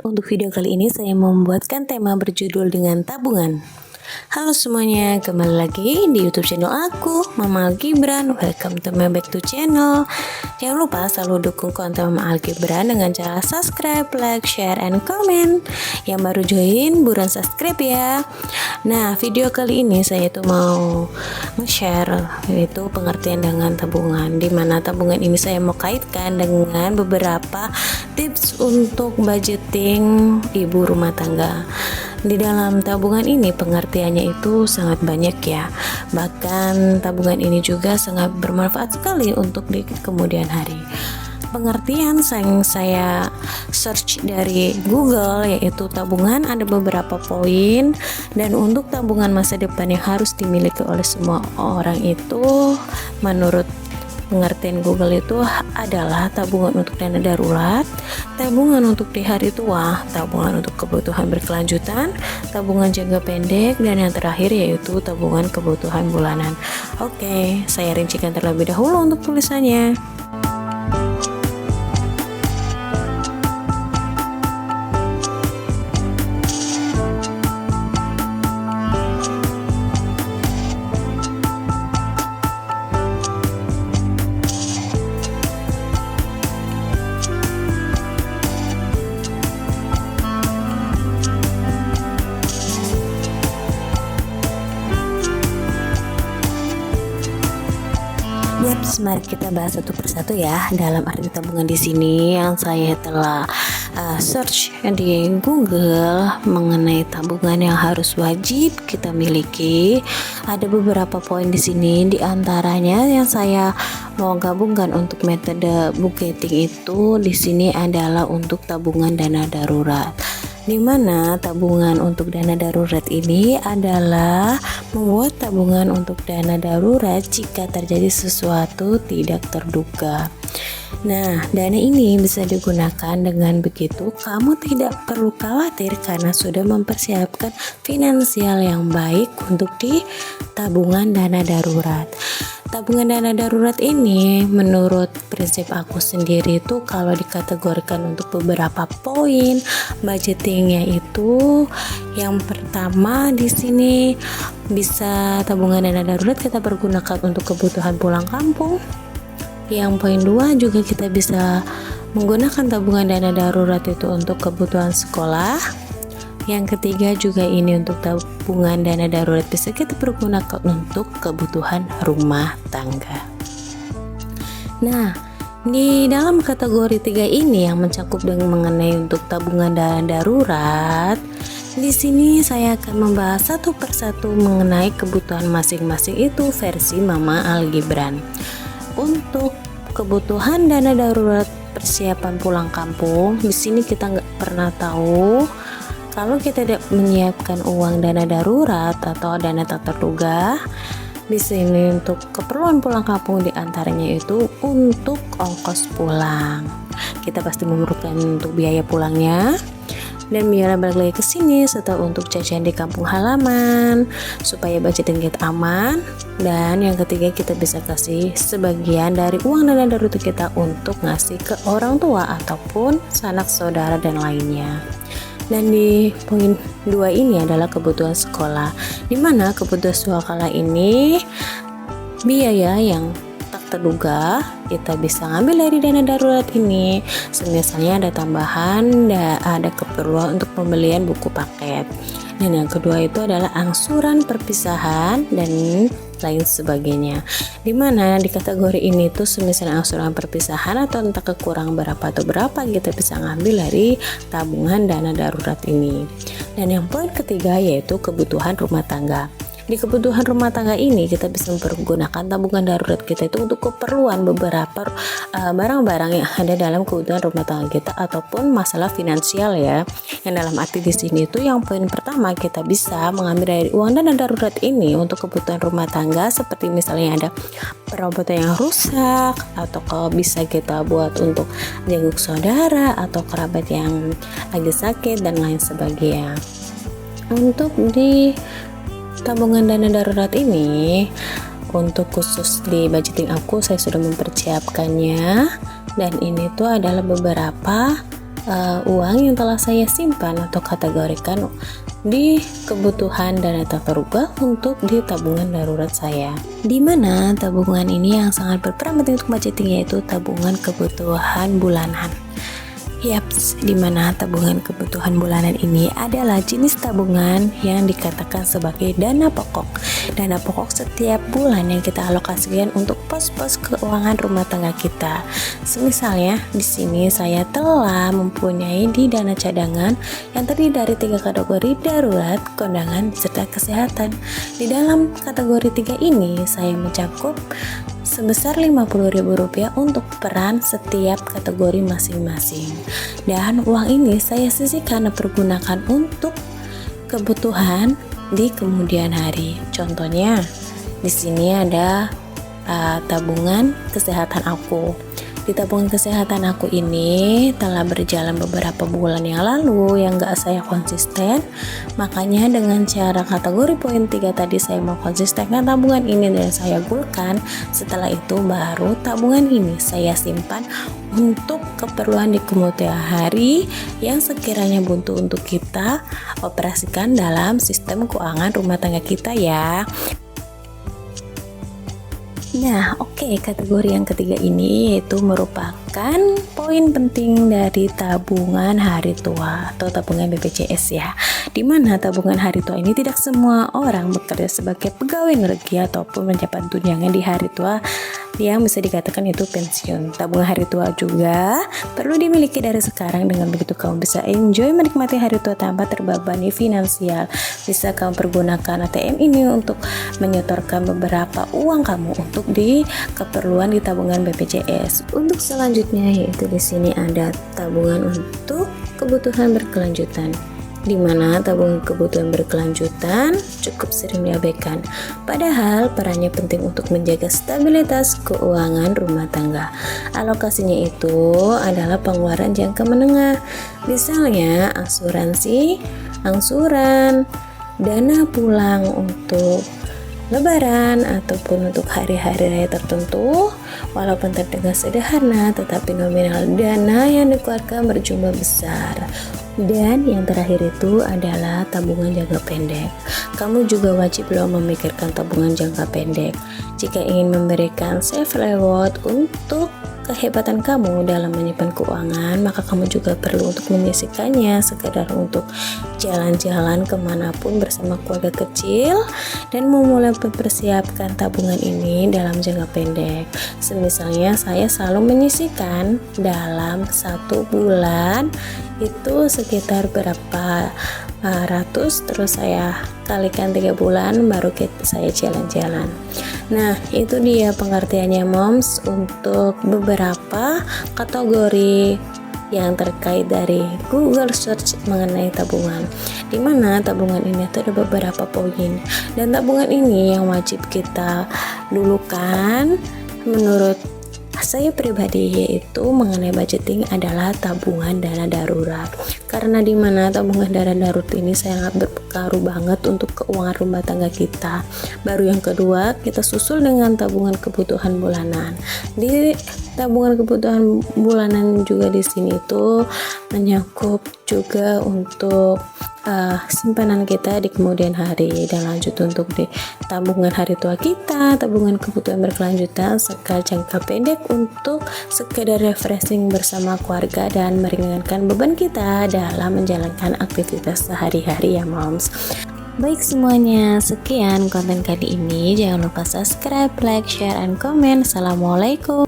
Untuk video kali ini saya membuatkan tema berjudul dengan tabungan. Halo semuanya, kembali lagi di YouTube channel aku, Mama Algibran. Welcome to my back to channel. Jangan lupa selalu dukung konten Mama Algibran dengan cara subscribe, like, share, and comment. Yang baru join, buruan subscribe ya. Nah, video kali ini saya tuh mau nge-share yaitu pengertian dengan tabungan, dimana tabungan ini saya mau kaitkan dengan beberapa tips untuk budgeting ibu rumah tangga. Di dalam tabungan ini pengertiannya itu sangat banyak ya. Bahkan tabungan ini juga sangat bermanfaat sekali untuk di kemudian hari. Pengertian yang saya search dari Google yaitu tabungan ada beberapa poin, dan untuk tabungan masa depan yang harus dimiliki oleh semua orang itu menurut pengertian Google itu adalah tabungan untuk dana darurat, tabungan untuk di hari tua, tabungan untuk kebutuhan berkelanjutan, tabungan jangka pendek, dan yang terakhir yaitu tabungan kebutuhan bulanan. Oke, saya rincikan terlebih dahulu untuk tulisannya. Yaps, mari kita bahas satu persatu ya. Dalam arti tabungan di sini yang saya telah search di Google mengenai tabungan yang harus wajib kita miliki, ada beberapa poin di sini. Di antaranya yang saya mau gabungkan untuk metode budgeting itu di sini adalah untuk tabungan dana darurat. Di mana tabungan untuk dana darurat ini adalah membuat tabungan untuk dana darurat jika terjadi sesuatu tidak terduga. Nah, dana ini bisa digunakan dengan begitu kamu tidak perlu khawatir karena sudah mempersiapkan finansial yang baik untuk di tabungan dana darurat. Tabungan dana darurat ini menurut prinsip aku sendiri itu kalau dikategorikan untuk beberapa poin budgetingnya itu, yang pertama di sini bisa tabungan dana darurat kita pergunakan untuk kebutuhan pulang kampung. Yang poin 2 juga kita bisa menggunakan tabungan dana darurat itu untuk kebutuhan sekolah. Yang ketiga juga ini untuk tabungan dana darurat bisa kita pergunakan untuk kebutuhan rumah tangga. Nah, di dalam kategori 3 ini yang mencakup dengan mengenai untuk tabungan dana darurat, di sini saya akan membahas satu persatu mengenai kebutuhan masing-masing itu versi Mama Algibran. Untuk kebutuhan dana darurat persiapan pulang kampung, di sini kita nggak pernah tahu kalau kita tidak menyiapkan uang dana darurat atau dana tak terduga. Di sini untuk keperluan pulang kampung diantaranya itu untuk ongkos pulang. Kita pasti memerlukan untuk biaya pulangnya dan biaya balik lagi ke sini, serta untuk jajan di kampung halaman supaya budgeting kita aman. Dan yang ketiga kita bisa kasih sebagian dari uang dana darurat kita untuk ngasih ke orang tua ataupun sanak saudara dan lainnya. Dan di poin 2 ini adalah kebutuhan sekolah, dimana kebutuhan sekolah ini biaya yang tak terduga kita bisa ngambil dari dana darurat ini. Misalnya ada tambahan, ada keperluan untuk pembelian buku paket. Dan yang kedua itu adalah angsuran perpisahan dan lain sebagainya. Dimana di kategori ini tuh misalnya angsuran perpisahan atau entah kekurang berapa atau berapa kita bisa ngambil dari tabungan dana darurat ini. Dan yang poin ketiga yaitu kebutuhan rumah tangga. Di kebutuhan rumah tangga ini kita bisa mempergunakan tabungan darurat kita itu untuk keperluan beberapa barang-barang yang ada dalam kebutuhan rumah tangga kita ataupun masalah finansial ya. Yang dalam arti di sini itu yang poin pertama kita bisa mengambil dari uang dana darurat ini untuk kebutuhan rumah tangga, seperti misalnya ada perabotan yang rusak atau kalau bisa kita buat untuk jenguk saudara atau kerabat yang lagi sakit dan lain sebagainya. Untuk di tabungan dana darurat ini, untuk khusus di budgeting aku saya sudah mempersiapkannya, dan ini tuh adalah beberapa uang yang telah saya simpan atau kategorikan di kebutuhan dana tak terduga untuk di tabungan darurat saya, di mana tabungan ini yang sangat berperan penting untuk budgeting yaitu tabungan kebutuhan bulanan. Yaps, di mana tabungan kebutuhan bulanan ini adalah jenis tabungan yang dikatakan sebagai dana pokok. Dana pokok setiap bulan yang kita alokasikan untuk pos-pos keuangan rumah tangga kita. Semisalnya, di sini saya telah mempunyai di dana cadangan yang terdiri dari 3 kategori darurat, kondangan, serta kesehatan. Di dalam kategori 3 ini, saya mencakup sebesar Rp50.000 untuk peran setiap kategori masing-masing. Dan uang ini saya sisihkan dan pergunakan untuk kebutuhan di kemudian hari. Contohnya, di sini ada tabungan kesehatan aku. Di tabungan kesehatan aku ini telah berjalan beberapa bulan yang lalu yang gak saya konsisten, makanya dengan cara kategori poin 3 tadi saya mau konsistenkan tabungan ini dan saya gulkan. Setelah itu baru tabungan ini saya simpan untuk keperluan di kemudian hari yang sekiranya buntu untuk kita operasikan dalam sistem keuangan rumah tangga kita ya. Nah, oke, kategori yang ketiga ini yaitu merupakan poin penting dari tabungan hari tua atau tabungan BPJS ya. Di mana tabungan hari tua ini tidak semua orang bekerja sebagai pegawai negeri ataupun mendapat tunjangan di hari tua yang bisa dikatakan itu pensiun. Tabungan hari tua juga perlu dimiliki dari sekarang, dengan begitu kamu bisa enjoy menikmati hari tua tanpa terbebani finansial. Bisa kamu pergunakan ATM ini untuk menyetorkan beberapa uang kamu untuk di keperluan di tabungan BPJS. Untuk selanjutnya yaitu di sini ada tabungan untuk kebutuhan berkelanjutan, di mana tabungan kebutuhan berkelanjutan cukup sering diabaikan, padahal perannya penting untuk menjaga stabilitas keuangan rumah tangga. Alokasinya itu adalah pengeluaran jangka menengah, misalnya asuransi, angsuran, dana pulang untuk Lebaran ataupun untuk hari-hari raya tertentu. Walaupun terdengar sederhana, tetapi nominal dana yang dikeluarkan berjumlah besar. Dan yang terakhir itu adalah tabungan jangka pendek. Kamu juga wajib loh memikirkan tabungan jangka pendek. Jika ingin memberikan safe reward untuk kehebatan kamu dalam menyimpan keuangan, maka kamu juga perlu untuk menyisihkannya sekedar untuk jalan-jalan kemanapun bersama keluarga kecil dan memulai mempersiapkan tabungan ini dalam jangka pendek. Semisalnya saya selalu menyisihkan dalam 1 bulan itu sekitar berapa ratus, terus saya kalikan 3 bulan baru saya jalan-jalan. Nah, itu dia pengertiannya moms untuk beberapa kategori yang terkait dari Google Search mengenai tabungan, di mana tabungan ini ada beberapa poin, dan tabungan ini yang wajib kita dulukan menurut saya pribadi yaitu mengenai budgeting adalah tabungan dana darurat, karena di mana tabungan dana darurat ini sangat berpengaruh banget untuk keuangan rumah tangga kita. Baru yang kedua kita susul dengan tabungan kebutuhan bulanan. Di tabungan kebutuhan bulanan juga di sini tuh menyangkut juga untuk simpanan kita di kemudian hari, dan lanjut untuk di tabungan hari tua kita, tabungan kebutuhan berkelanjutan, serta jangka pendek untuk sekedar refreshing bersama keluarga dan meringankan beban kita dalam menjalankan aktivitas sehari-hari ya moms. Baik semuanya, sekian konten kali ini. Jangan lupa subscribe, like, share, and comment. Assalamualaikum.